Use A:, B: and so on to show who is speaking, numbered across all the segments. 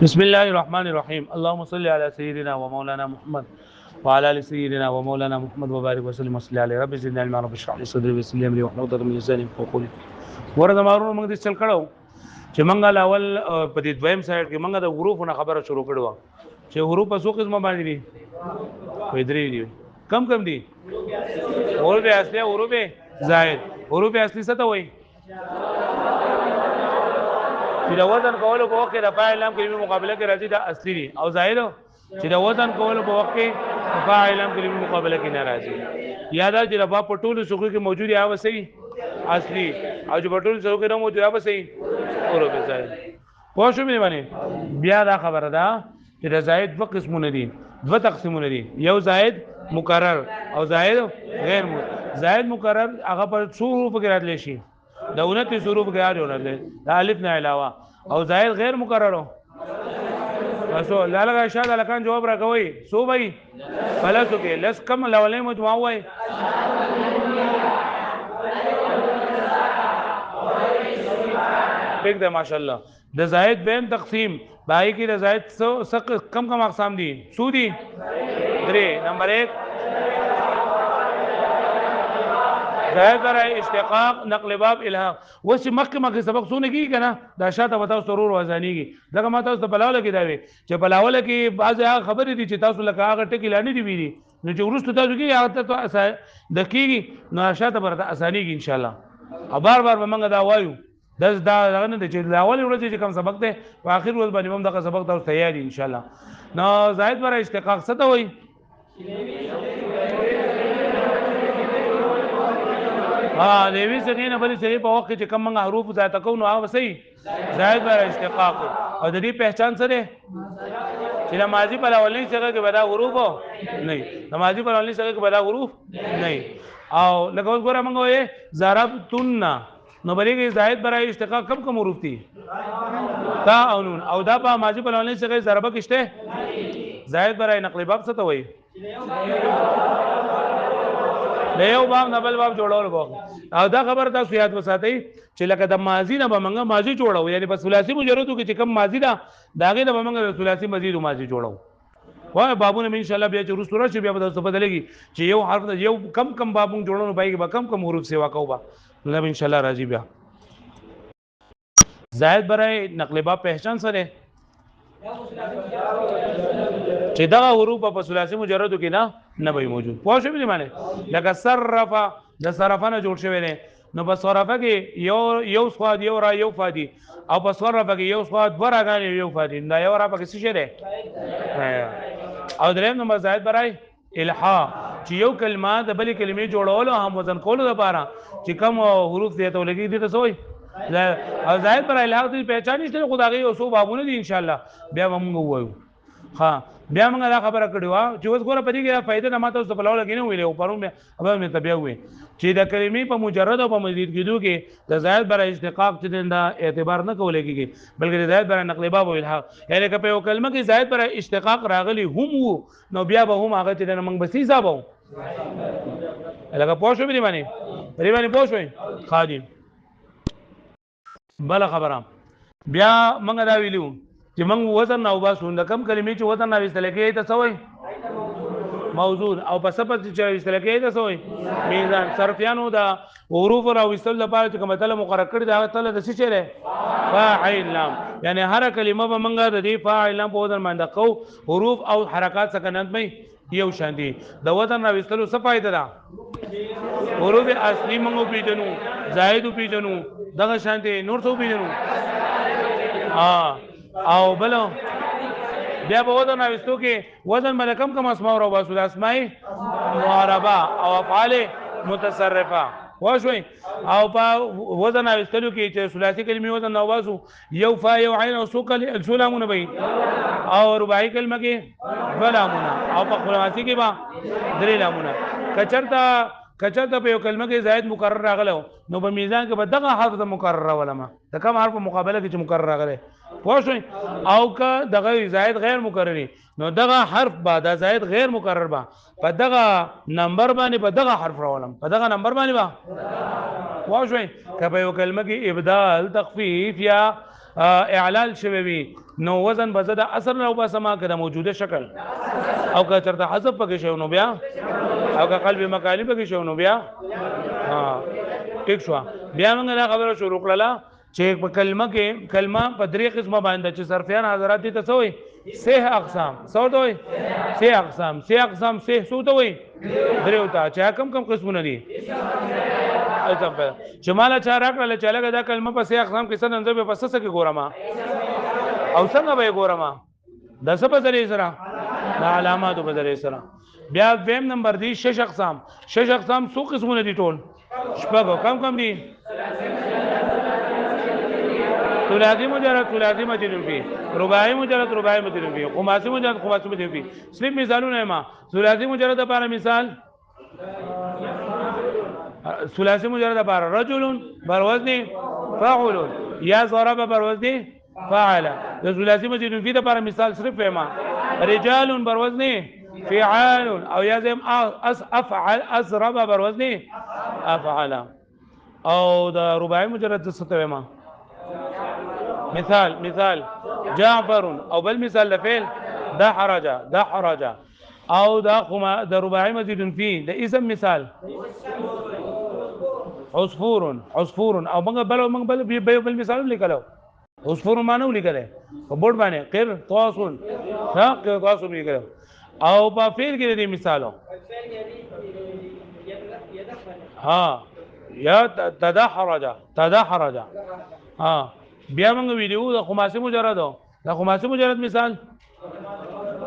A: بسم الله الرحمن الرحيم اللهم صل على سيدنا ومولانا محمد وعلى ال سيدنا ومولانا محمد وبارك وسلم وصلي عليه رب زدنا علما رب اشرح لي صدري ويسر لي امري واحلل عقدة من لساني يفقهوا قولي ورته مارونو موږ دې چل کړو چې موږ لاول په دې دویم سایډ کې موږ د حروفونو خبره شروع کړو چې حروف په څو قسمه باندې دي په درې دي کم دي حروف اصلي حروف زائد حروف اصلي څه ته وایي چې د وزن کولو په وخت کې د فاعل لام کلمې مقابله کې راځي دا اصلي دي او زائد چې د وزن کولو په وخت کې د فاعل لام کلمې مقابله کې نه راځي یاد چې د په ټولو شغل کې موجود یا وسې اصلي او چې په ټولو شغل کې نه موجود یا وسې حروف زائد پوه شو مې باندې بیا دا خبره ده چې د زائد دوه قسمونه دي دوه تقسیمونه دي یو زائد مکرر او زائد غیر مکرر زائد مکرر هغه په څو حروف کې راتلی شي د 29 حروف کې راځي د الف نه علاوه او زائد غیر مکرر تاسو لاله شاده لکان جواب راکوي سو بھائی فلسو کې لس کم لولې مجموعه وای پک ده ماشاءالله د زائد بین تقسیم بای کې د زائد کم اقسام دي سودی درې نمبر 1 زائد برای اشتقاق نقل باب الحاق وس مخکې سبق سونه کی کنه دا شاته وتاو سرور وزانیږي دغه ما تاسو بلاوله کې دا وي چې بلاوله کې بعض خبرې دي چې تاسو لکه هغه ټکی لانی دی ویلي نو چې ورستو تاسو کې هغه د کیږي نو شاته برته اسانيږي ان شاء الله او بار به موږ دا وایو دا نه چې اول ورځ چې کوم سبق ده په اخر ورځ باندې هم دغه سبق تاسو تیار دي ان شاء الله نو زائد برای اشتقاق څه ته وایي دیوی څنګه نه بلی سری په وخت چې کوم موږ حروف ذات کو نو هغه صحیح زائد بر اشتقاق او د دې پہچان سره چې ماضی په اولنی څنګه کې بدا حروف نه ماضی په اولنی څنګه کې بدا حروف نه او لکه اوس ګوره موږ وې ضربتن نو بلې کې زائد بر اشتقاق کم حروف دي تا او نون او دا په ماضی په اولنی څنګه ضربه کېشته زائد بر نقل باب څه ته وایي له یو باب نه بل باب جوړول وو او دا خبر تاسو یاد وساتئ چې لکه د ماضی نه به موږ ماضی جوړو یعنی په ثلاثي مجرد کې چې کم ماضی دا داغه نه به موږ ثلاثي مزید ماضی جوړو وای بابونه ان شاء الله بیا چې رسوله شي بیا به تاسو بدلېږي چې یو حرف یو کم بابون جوړونو پایږي به کم حروف سیوا کوو با نو ان شاء الله راځي بیا زائد برای نقل باب پہچان سره چې دا حروف په ثلاثي مجردو کې نه وي موجود پوه شئ به معنی لکه صرف د صرفانه جوړ شوی دی نو په صرفه کې یو صاد یو را یو فادي او په صرفه کې یو صاد ورغانې یو فادي دا یو را پکې څه شي دی او دریم نمبر زائد برای الحاق چې یو کلمه د بلې کلمې جوړولو هم وزن کولو لپاره چې کم حروف دي ته لګي دي تاسو او زائد برای الحاق دې پہچان نشته خدای او سو بابونه دي ان شاء الله بیا موږ وایو ها بیا موږ دا خبره کړې و چې اوس ګوره پدې کې فائدہ نه ماته اوس په لاول کې نه ویلې او پرون مې تبیا وې چې د کلمې په مجرد او په مزید کېدو کې د زائد برای اشتقاق چې دا اعتبار نه کول کېږي بلکې د زائد برای نقل باب او الحاق یعنی که په یو کلمه کې زائد برای اشتقاق راغلی هم وو نو بیا به هم هغه چې موږ بسې حساب وو لکه پوه شو به باندې پوه شوې خادم بل خبره بیا موږ دا ویلو چې موږ وزن او باسو د کم کلمې چې وزن او استل کې ته سوې موجود او په سبب چې استل کې ته سوې میزان صرفیانو دا حروف او استل لپاره چې کومه تل مقرر کړی دا تل د څه چره فاعل لام یعنی هر کلمه به موږ د دې فاعل لام په وزن باندې کو حروف او حرکات سکنت مې یو شان دي د وزن او استل څه فائدہ ده حروف اصلي موږ پیژنو زائد پیژنو دغه شان دي نور څه پیژنو او بلو بیا په وزن اوستو کې وزن باندې کم اسماء او باسو د اسماء معربه او افعال متصرفه واښوي او په وزن اوستلو کې چې ثلاثي کلمې وزن او باسو یو فا یو عین او سوکل سلامونه وي او رباعي کلمه کې بلامونه او په خلاصي کې با درې لامونه کچرته په یو کلمه کې زائد مکرر راغلو نو په میزان کې به دغه حرف د مکرر ولما د کوم حرف مقابله کې چې مکرر راغلی پوه شئ او که دغه زائد غیر مکرری نو دغه حرف با د زائد غیر مکرر با په دغه نمبر باندې په دغه حرف راولم په دغه نمبر باندې با پوه شئ که په یو کلمه کې ابدال تخفیف یا اعلال شوی وي نو وزن به زه د اصل نه وباسم که د موجوده شکل او که چېرته حذف پکې شوی نو بیا او که قلب مکالي پکې شوی نو بیا ټیک شو. بیا موږ دا خبره شروع کړله چې په کلمه کې کلمه په درې قسمه باندې چې صرفیان حضرات دي ته څه وایي سه اقسام څه ته وایي سه اقسام سه څه ته وایي درې ته چې کم قسمونه دي چې مالا چا راکړله چې لکه دا کلمه په سه اقسام کې څه نن زه به په څه کې ګورم او څنګه به یې ګورم د څه په ذریعې سره د علاماتو په ذریعې سره. بیا دویم نمبر دی شش اقسام څو قسمونه دي ټول شپږ کم دي ثلاثي مجرد فيه رباعي مجرد فيه خماسي مجرد فيه صرف مثالونه ما ثلاثي مجرد لپاره مثال ثلاثي مجرد لپاره رجل بر وزن فاعل یا ضرب بر وزن فاعل د ثلاثي مجرد فيه لپاره مثال صرف ما رجال بر وزن فعال او یا زم افعل اضرب بر وزن افعل او د رباعي مجرد څه ته ما مثال جعفر او بل مثال لفعل دا حرج او دا رباعي مزيد فيه د اسم مثال عصفور او موږ بل مثال لیکلو عصفور معنی لیکل په بورډ باندې قر طاسون قر طاسون لیکل او په فعل کې دي مثالو یا تدحرج بیا موږ ویډیو د خماسي مجرد مثال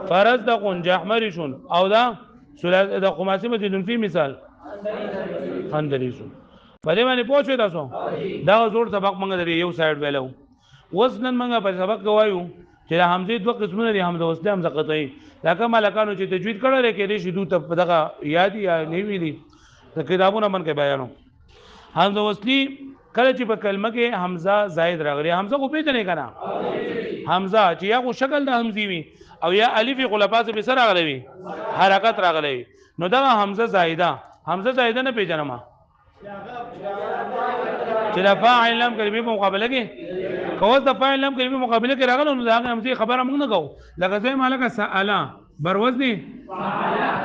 A: فرض د قنج احمرشون او د خماسي مجرد فی مثال خندریشون په دې باندې پوه شئ تاسو دا زوړ سبق موږ درې یو سایډ ویلو اوس نن موږ په سبق کې وایو چې د حمزه دوه قسمونه دي حمزه وصله حمزه قطعي دا کوم ملکانو چې تجوید کړل کې دې شدو ته دغه یادي یا نیوی دي کتابونه من کې بیانو حمزه وصلی کله چې په کلمه کې حمزه زائد راغلی حمزه خو پیژنې کنه حمزه چې یا خو شکل د حمزي وي او یا الف خلفاء به سره راغلی وي حرکت راغلی وي نو دا حمزه زائده نه پیژنم چې د فاعل لام کلمې په مقابله کې کوز د فاعل لام کلمې مقابله کې راغلو نو دا حمزه خبره موږ نه کوو لکه زي مالک سالا بر وزن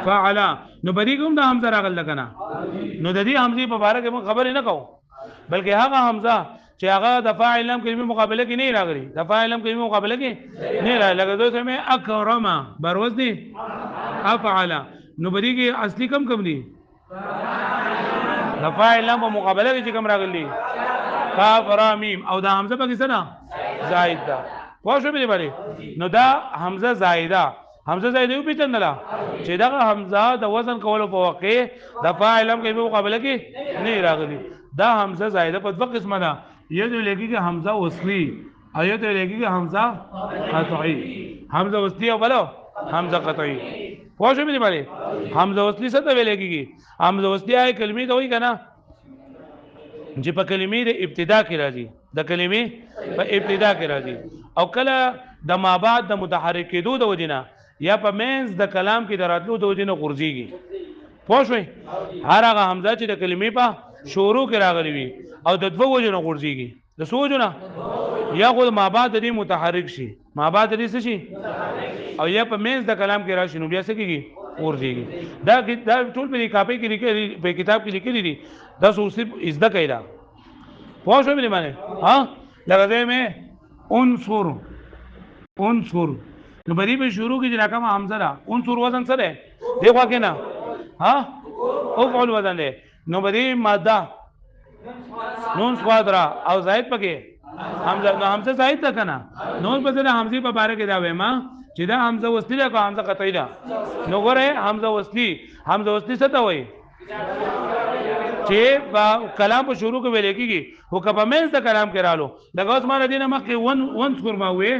A: فعل نو بری کوم د حمزه راغل کنه نو د دې حمزه په اړه کې موږ خبرې نه کوو بلکې هغه حمزه چې هغه د فاعل لام کلمې مقابله کې نه راغلي د فاعل لام کلمې مقابله کې نه راغلي لکه دوی سمې اکرم بر وزن افعل نو بری کې اصلي کم دي د فاعل لام په مقابله کې کوم راغلي کاف را میم او دا حمزه په کې سره زائد ده پوه شو به باندې نو دا حمزه زائده یو پیژندله چې دا حمزه د وزن کولو په وخت کې د فاعل لام کلمې مقابله کې نه راغلي دا حمزه زائده په دوه قسمه ده یو د لګي حمزه وصلی او یو د لګي حمزه قطعی حمزه وصلی او بلو حمزه قطعی پوه شو به باندې حمزه وصلی څه ته ویل کېږي حمزه وصلی هغه کلمې ته وایي کنه چې په کلمې د ابتدا کې راځي د کلمې په ابتدا کې راځي او کله د مابعد د متحرک کېدو د وجنه یا په مینز د کلام کې دراتلو د وجنه غورځيږي پوه شئ هر هغه حمزه چې د کلمې په شروع کې راغلي وي او د دوه وجنه غورځيږي د څو وجنه یا خو مابعد د متحرک شي مابعد د څه شي او یا په مینز د کلام کې راشي نو بیا څه کېږي غورځيږي دا ټول په کاپي کې لیکلي په کتاب کې لیکلي دي دا صرف ازده کیدا پوه شو به معنی لغه مې عنصر نو بری به شروع کې چې کومه حمزه ده عنصر وزن څه ده دی خو کې نه افعل وزن ده نو بری ماده نون سوادرا او زائد پکې حمزه زائد ده کنه نو په دې حمزه په باره کې دا وایم چې دا حمزه وصلی ده که حمزه قطعی ده نو ګوره حمزه وصلی څه ته وایي چې کلام په شروع کې ویل کېږي هو کبه مینځ د کلام کې رالو لکه اوس ما دینه مخکې ون سور ما وې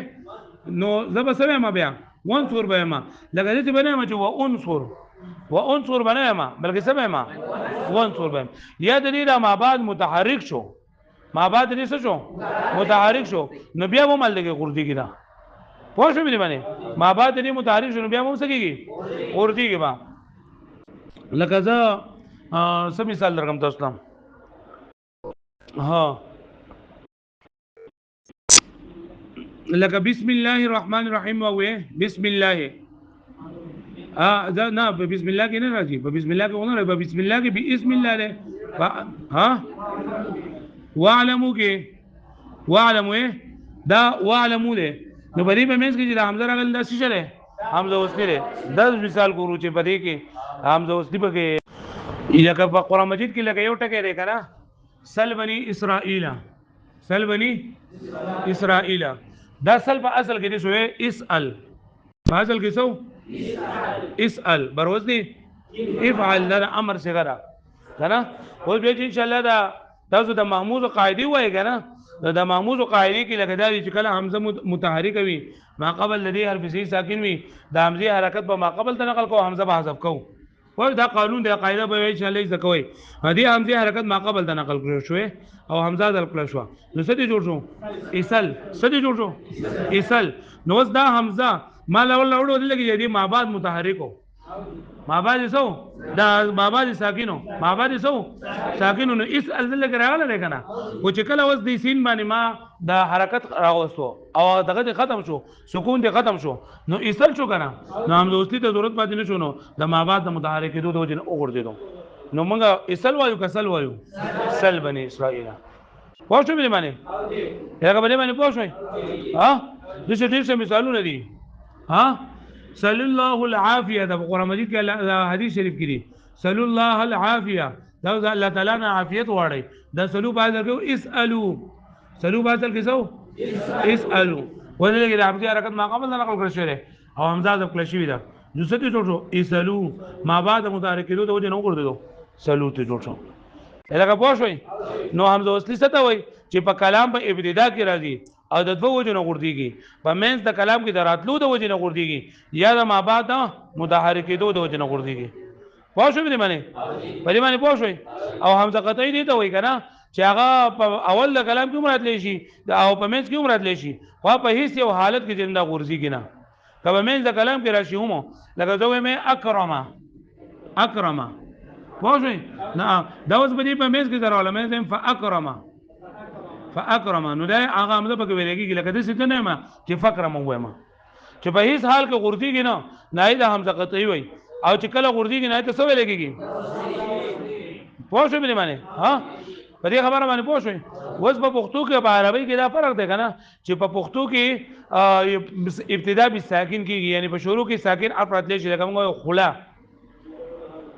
A: نو زه به څه ما بیا ون سور به ما لکه دې باندې ما چې و عنصر باندې ما بلکې څه ما ون سور به یا د دې ما بعد متحرک شو ما بعد دې څه شو متحرک شو نو بیا مو مل دغه غردي کیدا پوه شو باندې ما بعد دې متحرک شو نو بیا مو څه کیږي غردي کی با لکه زه څه مثال درکم تاسو ته لکه بسم الله الرحمن الرحیم وې بسم الله دا نه په بسم الله کې نه راځي په بسم الله کې ونه راځي په بسم الله کې بسم الله له ها واعلموا کې واعلموا دا واعلموا له نو بری په منځ کې چې حمزه راغلی دا څه شله حمزه وسلی له 10 مثال کوو چې بری کې حمزه وسلی پکې لکه په قران مجید کې لکه یو ټکی دی کنه سل بني اسرائیل سل بني اسرائیل دا سل په اصل کې دي شوې اسال په اصل کې سو اسال بروزني افعل لنا امر صغرا کنه اوس به ان شاء الله دا تاسو د محمود قاعده وایي کنه د محمود قاعده کې لکه دا چې کله حمزه متحرک وي ما قبل لدی حرف سی ساکن وي د حمزه حرکت په ما قبل ته نقل کو حمزه به حذف کو وای دا قانون د قاعده به ان شاء الله زکوي هدي حمزه حرکت ما قبل ته نقل کړو شوې او حمزه دل کړو شو نو څه دي جوړ شو اسل څه دي جوړ شو اسل نو دا حمزه ما لول وړو دلګي دي ما بعد متحرکو ما بعد سو دا ما بعد ساکینو ما بعد سو ساکینو نو اسل دلګي راغله کنه او چې کله وس دي سین باندې ما دا حرکت راغوستو او دغه ختم شو سکون دې ختم شو نو اسل شو کنه نو هم دوستي ته ضرورت پاتې نه شو نو د ما بعد متحرک دوه وجه وګرځیدو نو موږ اسل وایو کسل وایو سل بني اسرائیل پوه شو مې معنی هغه باندې باندې پوه شو ها د څه ډیر څه مثالونه دي ها صلی الله العافیه د قران مجید کې حدیث شریف کې دي صلی الله العافیه دا الله تعالی نه عافیت واړي دا سلو بعد درکو اسالو سلو بعد درکو سو اسالو ولې د حمزه حرکت ما قبل نقل کړی شوی او حمزه د کله شوی دا نو څه ته جوړ شو اسالو ما بعد متحرک کېدو د وجه نه وګرځیدو سلو ته جوړ شو الګه پوه شوي نو حمزه وصلی څه ته وای چې په کلام په ابتدا کې راځي او د دوه وجو نه غرديږي په منځ د کلام کې دراتلو د وجو نه غرديږي یا د ما بعد متحرک کېدو د وجو نه غرديږي پوه شو دې معنی په دې معنی پوه شوي او حمزه قطعی دي ته وای کنه چې هغه په اول د کلام کې مراد لشي او په منځ کې مراد لشي خو په هیڅ یو حالت کې زنده غورځيږي نه کله منځ د کلام کې راشي هم لکه زوی مې اکرم پوه شوي نه دا اوس به دې په منځ کې دراوله مې زم فاکرم نو دا هغه حمزه په کې ویلېږي لکه د څه نه ما چې فکرم وایم چې په هیڅ حال کې غورځيږي نه نه د حمزه قطعی وای او چې کله غورځيږي نه ته څه ویلېږي پوه شو به معنی ها په دې خبره باندې پوه شئ اوس په پښتو کې په عربی کې دا فرق دی کنه چې په پښتو کې ابتدا به ساکن کیږي یعنی په شروع کې ساکن افراد لشي لکه موږ خلا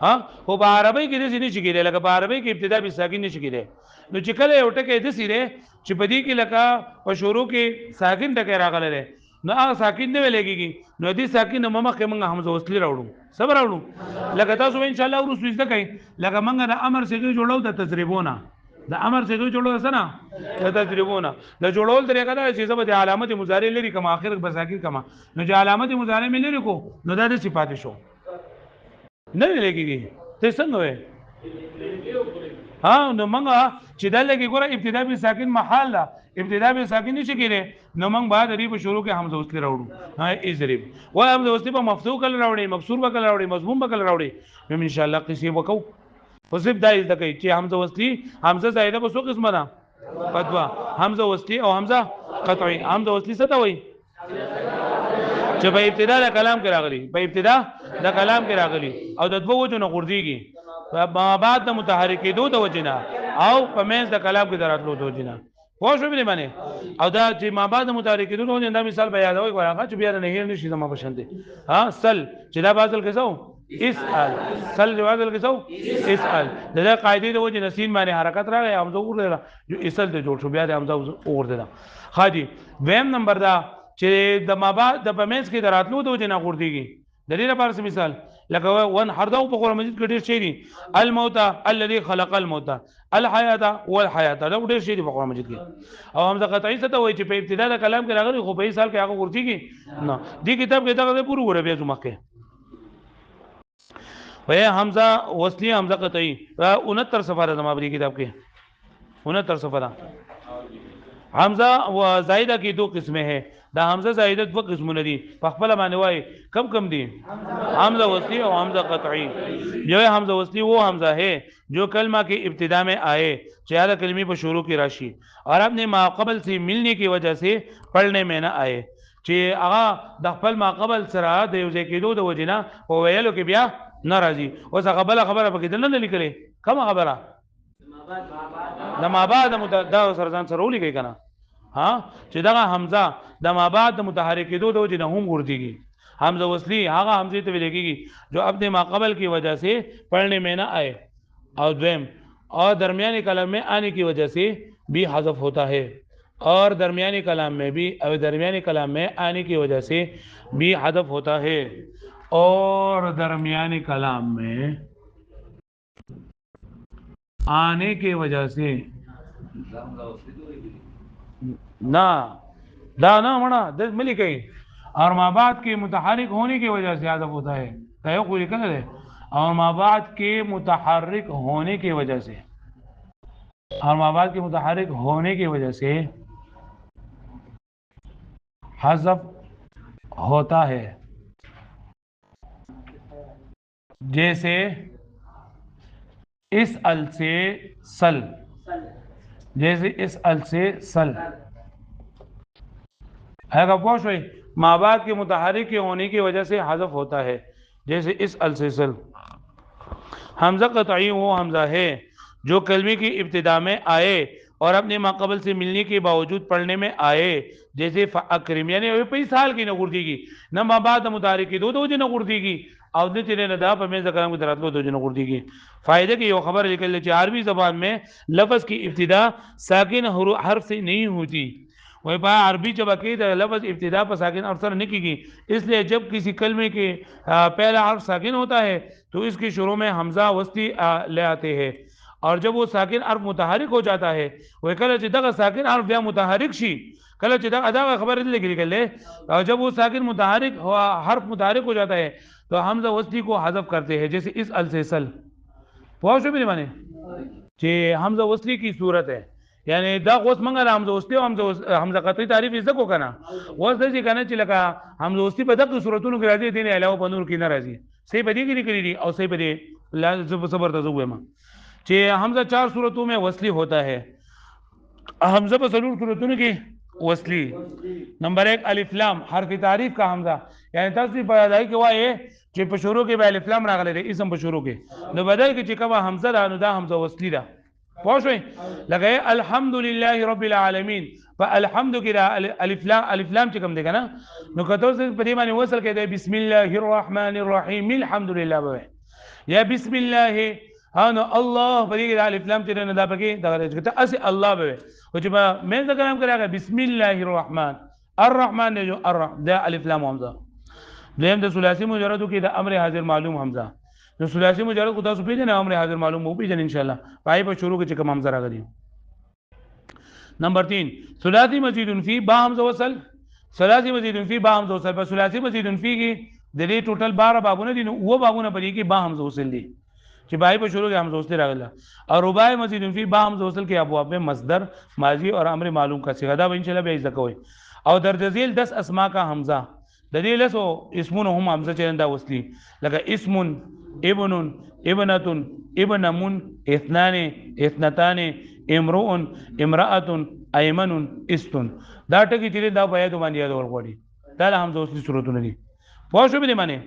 A: ها خو په عربی کې دې نشي کېدای لکه په عربی کې ابتدا به ساکن نشي کېدای نو چې کله یو ټکی د سیره چې په دې کې لکه په شروع کې ساکن ټکی راغله نو هغه ساکن نه ویلېږي نو دې ساکن مخکې موږ حمزه وصلی راوړو صبر راوړو لکه تاسو ان شاء الله ورسې زده کوي لکه موږ د امر څخه جوړو د تجربونه د امر څخه جوړو سره د تجربونه د جوړول طریقه دا چې زبر د علامت مضارع لري کما اخر به ساکن کما نو چې علامت مضارع مې لري کو نو دا د صفات شو نه لګيږي ته څنګه وې ها نو موږ چې دا لګي ګوره ابتدا به ساکن محل ده ابتدا به ساکن نشي کېږي نو موږ بعد ری په شروع کې حمزه وصلی راوړو ها ازریب و حمزه وصلی په مفتوح کله راوړي مکسور به کله راوړي مضموم به کله راوړي نو ان شاء الله قصې وکاو وسب دای د کوي چې حمزه وصلی حمزه زائده په څو قسمه ده فتوا حمزه وصلی او حمزه قطعی حمزه وصلی څه ته وایي چې په ابتدا د کلام کې راغلي په ابتدا د کلام کې راغلي او د دوه وجو نه غورځيږي په بعد د متحرک دو د وجنه او په منځ د کلام کې دراتلو د وجنه پوه شو به معنی او دا چې ما بعد متحرک دو د وجنه مثال به یادوي هغه چې بیا نه هیر نشي زما پسند ها سل چې دا بازل کې سو اسال سل جوازل کې سو اسال دا قاعده د وجنه سین باندې حرکت راغی حمزه ورته جو اسل ته جوړ شو بیا د حمزه ورته خاجي ویم نمبر دا چې د ما بعد د په منځ کې دراتلو د وجنه غورځيږي د دې لپاره مثال لکه ون حردا په قرآن مجید کې ډېر شي دي الموت الذي خلق الموت الحیات والحیات دا ډېر شي دي په قرآن مجید کې او حمزه قطعی څه ته وایي چې په ابتدا د کلام کې راغلي خو په سال کې هغه ورتيږي نه دې کتاب کې دا پوره وره بیا زما کې وای حمزه وصلی حمزه قطعی 69 صفحه د مابری کتاب کې 69 صفحه حمزه و زائده کی دو قسمیں ہیں دا حمزه زائده دوه قسمونه دي په خپل باندې وای کم دي حمزه وصلی او حمزه قطعی جو ہے حمزه وصلی وہ حمزہ ہے جو کلمہ کی ابتدا میں آئے چہارہ کلمے پر شروع کی راشی اور اپنے ماقبل سے ملنے کی وجہ سے پڑھنے میں نہ آئے چې هغه د خپل ماقبل سره د یو ځای کېدو د وجې نه په ویلو کې بیا نه راځي اوس هغه بله خبره پکې دننه لیکلې کومه خبره د مابعد دا سره ځان سره ولیکئ که نه چې دغه حمزه د مابعد د متحرک کېدو د وجې نه هم غورځېږي حمزه وصلی هغه حمزه ته ویل کېږي جو اپنے ماقبل کی وجہ سے پڑھنے میں نہ آئے اور دویم اور درمیانی کلام میں آنے کی وجہ سے بھی حذف ہوتا ہے اور درمیانی کلام میں آنے کی وجہ سے بھی حذف ہوتا ہے اور درمیانی کلام میں آنے کی وجہ سے نہ دا نہ منا دس ملی کہیں اور مابعد کے متحرک ہونے کی وجہ سے حذف ہوتا ہے کہو کوئی لکھا ہے اور مابعد کے متحرک ہونے کی وجہ سے اور مابعد کے متحرک ہونے کی وجہ سے حذف ہوتا ہے جیسے اس ال سے سل جیسے اس ال سے سل ہے کا پوچھ بھائی مابعد کے متحرک کے ہونے کی وجہ سے حذف ہوتا ہے جیسے اس ال سے سل حمزہ قطعی وہ حمزہ ہے جو کلمے کی ابتدا میں آئے اور اپنے ماقبل سے ملنے کے باوجود پڑھنے میں آئے جیسے فاکرم یعنی په سال کې نه غورځيږي نه مابعد متحرک کې دوه وجه نه غورځيږي او د چې نه دا په مې ذکر کوم دراتلو دوه نه غورځيږي فائدہ کی یہ خبر لیکل چې عربی زبان میں لفظ کی ابتدا ساکن حرف سے نہیں ہوتی وہ پا عربی جب عقید لفظ ابتدا پر ساکن حرف سے نہیں کی گئی اس لیے جب کسی کلمے کے پہلا حرف ساکن ہوتا ہے تو اس کی شروع میں حمزہ وسطی لے آتے ہیں اور جب وہ ساکن حرف متحرک ہو جاتا ہے وہ کله چې دغه ساکن حرف بیا متحرک شي کله چې دغه خبر لیکل اور جب وہ ساکن متحرک حرف متحرک ہو جاتا ہے تو حمزہ وسطی کو حذف کرتے ہیں جیسے اس ال سے سل پوه شو به معنی چې حمزہ وسطی کی صورت ہے یعنی دا اوس منګه حمزه وسطی او حمزه قطعی تعریف یې زکو کنه اوس د چې کنه چې لکه حمزه وسطی په دغه صورتونو کې راځي دین علاوه په نور کې نه راځي صحیح بدی کې لیکلي دي او صحیح بدی لازم صبر ته زوې ما چې حمزہ 4 صورتوں میں وصلی ہوتا ہے حمزہ په ضرور صورتونو کې وصلی نمبر 1 الف لام حرف تعریف کا حمزہ یعنی تاسو په ادای کې وایي چې په شروع کې به الف لام راغلی دی اسم په شروع کې نو بدای کې چې کومه حمزه ده نو دا حمزه وصلی ده پوه شئ لکه الحمدلله رب العالمین فالحمد کې الف لام چې کوم دی کنه نو کته په دې باندې وصل کې دی بسم الله الرحمن الرحیم الحمدلله به یا بسم الله هانو الله په دې کې الف لام چې نه دا پکې دا راځي اسی الله به او چې مې ذکر هم کړی بسم الله الرحمن الرحمن جو دا الف لام حمزه دیم د ثلاثی مجردو کې د امر حاضر معلوم حمزه نو ثلاثی مجرد کو تاسو پیژنئ امر حاضر معلوم وو پیژنئ ان شاء الله پای په شروع کې چې کوم حمزه راغلی نمبر 3 ثلاثی مزید فی با حمزه وصل ثلاثی مزید فی با حمزه وصل په ثلاثی مزید فی کې د دې ټوټل 12 بابونه دي نو و بابونه پرې کې با حمزه وصل دي چې بای په شروع کې حمزه وصل راغله اور رباعی مزید فی با حمزه وصل کې ابواب میں مصدر ماضی اور امر معلوم کا صيغه دا ان شاء الله به ذکر کوي او درج ذیل 10 اسماء کا حمزه د دې لسو اسمونه هم حمزه چرنده وصلی لکه اسم ابن ابنه ابنمن اثنان اثنتان امرؤ امراه ايمن استن دا ټکی چې دا په یادو باندې یاد ورغوړي دا حمزه وصلی صورتونه دي پوه شو به معنی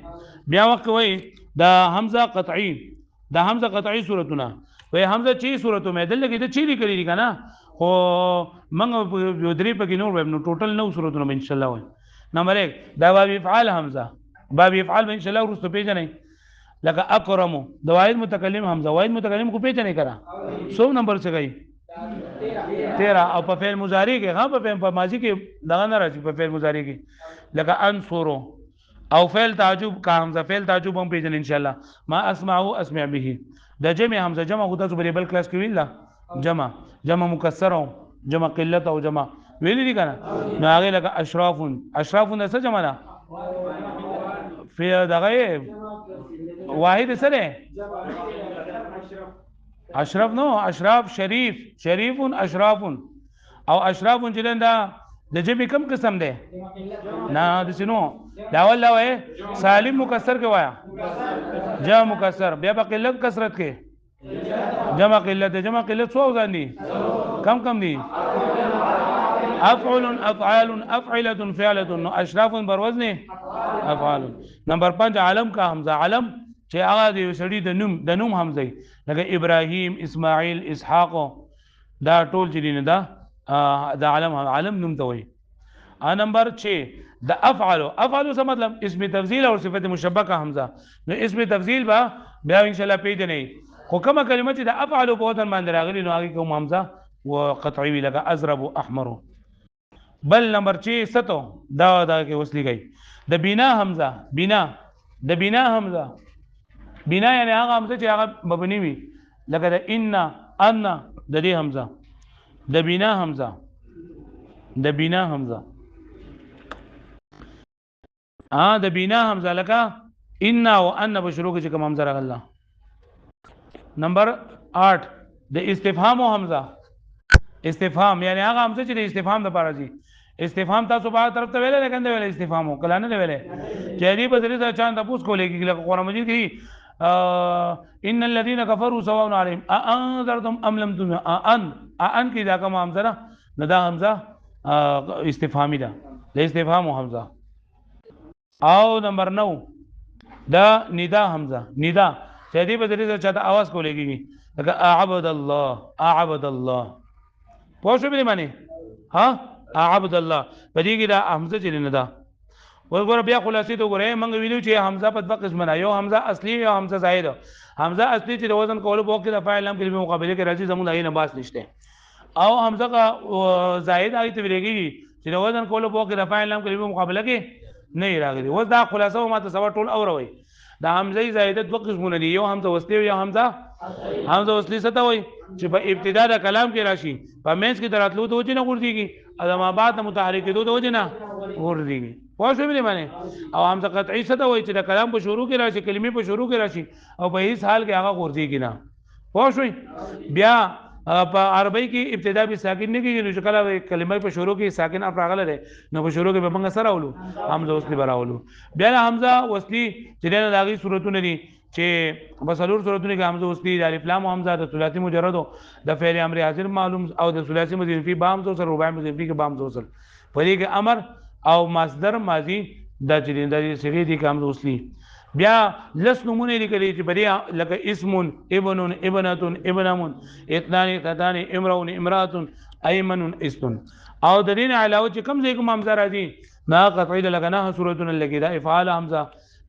A: بیا وخت وای دا حمزه قطعی دا حمزه قطعی صورتونه وای حمزه چی صورتو مې دل کې د چی لیکلي دي کنه خو منګ یو درې پکې نور نو ټوټل 9 صورتونه ان شاء الله وای نمبر 1 دا باب افعال حمزه باب افعال ان شاء الله ورستو پیژنئ لکه اکرم د واحد متکلم حمزه واحد متکلم کو پیژنئ کرا 100 نمبر څه گئی 13 او په فعل مضارع کې په ماضی کې دغه نه راځي په فعل مضارع کې لکه انصرو او فعل تعجب کا حمزه فعل تعجب هم پیژنئ ان شاء الله ما اسمعو اسمع به د جمع حمزه جمع غوته په بل کلاس کې ویل جمع مکسر او جمع قلت او جمع ویل دي کنه نو هغه لکه اشراف څه جمع ده فی دغه واحد سره اشرف نو اشراف شریف اشراف او اشراف جلندا د جمع کم قسم دی نه د سينو دا اول لا وای سالم مکسر کې وایا جمع مکسر بیا په قلت کثرت کې جمع قلت څو ځان دي کم دي افعل افعال افعله فعله اشراف بر وزن افعال نمبر 5 علم کا حمزه علم چې هغه د سړي د نوم حمزه لکه ابراهيم اسماعیل اسحاق دا ټول چې دي نه دا علم نوم ته وایي نمبر 6 د افعل څه مطلب اسم تفضیل او صفت مشبکه حمزه نو اسم تفضیل بیا ان شاء الله پیژنې خو کومه کلمه چې د افعل په وزن باندې راغلي نو هغه کوم حمزه وقطعي وی لکه ازرب احمر بل نمبر 6 ستو دا کې وصلی گئی د بنا حمزه د بنا حمزه بنا یعنی هغه حمزه چې هغه مبني وي لکه د ان د دې حمزه د بنا حمزه د بنا لکه ان او ان بشروع کې کوم حمزه راغله نمبر 8 د استفهام او حمزه استفهام یعنی هغه حمزه چې د استفهام لپاره دي استفهام تاسو په طرف ته ویل کنده ویل استفهام کله نه ویل چې دې په ذریعہ چا ته پوښ کولې کې لکه قرآن مجید کې ان الذين كفروا سواء عليهم انذرتم ام لم تنذروا ان کې دا کوم حمزه نه دا حمزه استفهامي ده د استفهام او حمزه او نمبر 9 دا ندا حمزه ندا چې دې په ذریعہ چا ته आवाज کولې کې لکه اعبد الله پوه شو به معنی ها عبد الله په دې کې دا حمزه چې نه ده وګوره بیا خلاصې ته وګوره موږ ویلو چې حمزه په دوه قسمه نه یو حمزه اصلي او حمزه زائد حمزه اصلي چې د وزن کولو په وخت کې د فاعل لام کلمې مقابله کې راځي زموږ دغه نه باس نشته او حمزه کا زائد هغه ته ویلېږي چې د وزن کولو په وخت کې د فاعل لام کلمې مقابله کې نه راغلي وځ دا خلاصو ما ته سوا ټول اوروي دا حمزه زائده دوه قسمونه دي یو حمزه وصلي او یو حمزه وصلي څه ته وایي چې په ابتدا د کلام کې راشي په منځ کې دراتلو ته وجه نه ورتيږي ادم بعد متحرک کېدو ته وجه نه ورتيږي پوه شو به معنی او حمزه قطعي څه ته وایي چې د کلام په شروع کې راشي کلمې په شروع کې راشي او په هیڅ حال کې هغه ورتيږي نه پوه شو بیا په عربی کې ابتدا به ساکن نه کېږي نو چې کله کلمه په شروع کې ساکن اپ راغله ده نو په شروع کې به موږ سره اولو حمزه وصلي براولو بیا حمزه وصلي چې د داغي صورتونه دي چې بسلور صورتونه کې حمزه وصلي د الف لام حمزه د ثلاثي مجرد د فعل امر حاضر معلوم او د ثلاثي مضارع فی بام ذو سر رباعي مضارع فی کې بام ذو سر په دې کې امر او مصدر ماضی د چې د صيغه دي حمزه وصلي بیا لس نمونه لیکلي چې بری لکه اسم ابن ابنه ابنم اثنان اثنان امرؤ امراه ايمن استن او د دې علاوه چې کوم ځای کوم حمزه راځي ما قطعی لګناه صورتونه لګي دا افعال حمزه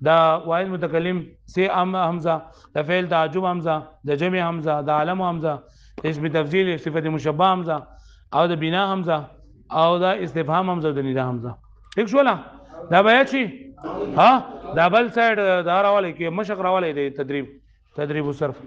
A: دا واحد متکلم سی حمزه د فعل تعجب حمزه د جمع حمزه د علم حمزه اسم تفضیل صفت مشبہ حمزه او د بنا حمزه او د استفهام حمزه د ندا حمزه ٹھیک شو لا دا بیا چی ها دا بل سایډ دا راولې کې مشق راولې دی تدریب وصرف